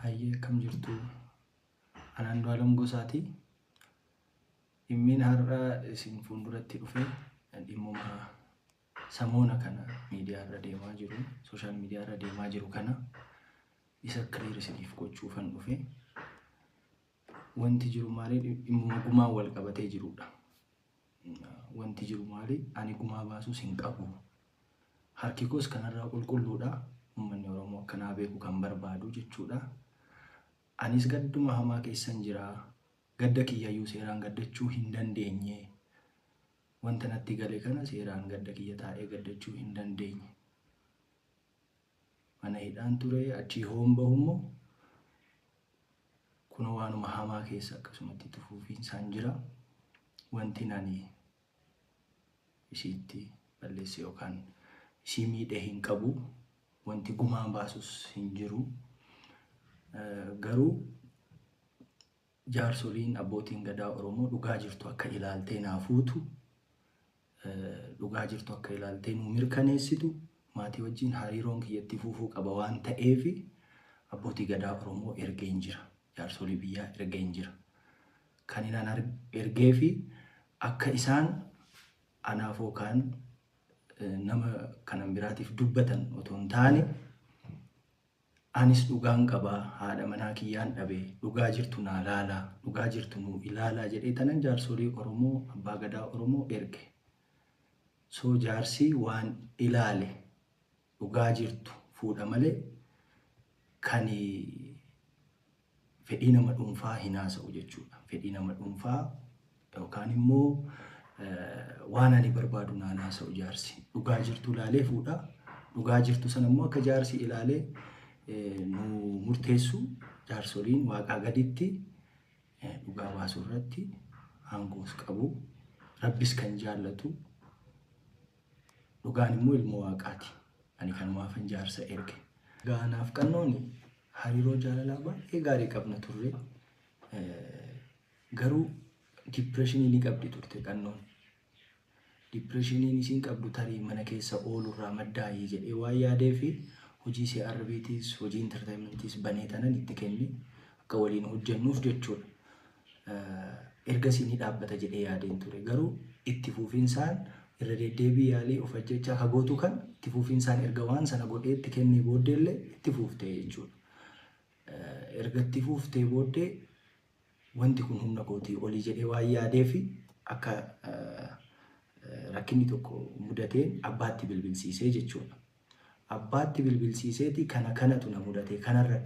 Hayyee kam jirtu anaan Andu'aalem Gosaati. Dhimmiin har'a isin fuulduratti dhufe dhimmuma samoona kana miidiyaa irra deemaa jiru, sooshaal miidiyaa irra deemaa jiru kana isa kiriir isiniif gochuufan dhufe. Wanti jiru maali? Dhimmuma gumaa wal qabatee jirudha. Wanti jiru maali? Ani gumaa baasuus hin qabu. Harki koos kanarraa qulqulluudha. Uummanni Oromoo akkanaa beeku kan barbaadu jechuudha. Anis gadduma hamaa keessan jira. Gadda kiyyayyuu seeraan gaddachuu hin dandeenye. Wanta natti gale kana seeraan gadda kiyya taa'ee gaddachuu hin dandeenye. Mana hidhaan ture achii homba'ummoo kun waanuma hamaa keessa akkasumatti tufuufiinsaan jira. Wanti nani isiitti balleesse yookaan isii miidhee hin qabu. Wanti gumaa baasus hin jiru. Garuu jaarsoliin abbootiin gadaa Oromoo dhugaa jirtu akka ilaaltee naafuutu, dhugaa jirtu akka ilaaltee nu mirkaneessitu, maatii wajjin hariiroon kiyyatti fuufuu qaba waan ta'eef abbootii gadaa Oromoo ergeen jira. Jaarsolii biyyaa ergeen jira. Kan inaan ergee fi akka isaan anaaf yookaan nama kanan biraatiif dubbatan otoo hin taane anis dhugaan qabaa, haadha manaa kiyyaan dhabee dhugaa jirtu naa laalaa, dhugaa jirtu nuu ilaalaa jedhee tanan jaarsolii Oromoo, abbaa gadaa Oromoo erge. So jaarsi waan ilaale dhugaa jirtu fuudha malee kan fedhii nama dhuunfaa hin haasa'u jechuudha. Fedhii nama dhuunfaa yookaan immoo waan ani barbaadu naan haasa'u jaarsi. Dhugaa jirtu ilaalee fuudha. Dhugaa jirtu sana immoo akka jaarsi ilaalee nu murteessu jaarsoliin waaqaa gaditti dhugaa baasuu irratti aangoos qabu. Rabbis kan jaallatu, dhugaan immoo ilmoo waaqaati. Ani kanumaafan jaarsa erge. Gaanaaf qannooni hariiroo jaalalaa baay'ee gaarii qabna turre. Garuu dipireeshinii ni qabdi turte qannoon. Dipireeshiniin isiin qabdu tarii mana keessa oolurraa maddaa'ii jedhee waan yaadeefi hojii CRBTs, hojii entertainmentis banee tanan itti kenni akka waliin hojjennuuf jechuudha. Ergasii ni dhaabbata jedhee yaadeen ture. Garuu itti fuufinsaan irra deddeebii yaalii of ajjechaa hagootu kan itti fuufinsaan erga waan sana godhee itti kennee booddeellee itti fuuftee jechuudha. Erga itti fuuftee booddee wanti kun humna kootii olii jedhee waan yaadeefi akka rakkinni tokko mudateen abbaatti bilbilsiisee jechuudha. Abbaatti bilbilsiiseeti kanatu na mudate kanarra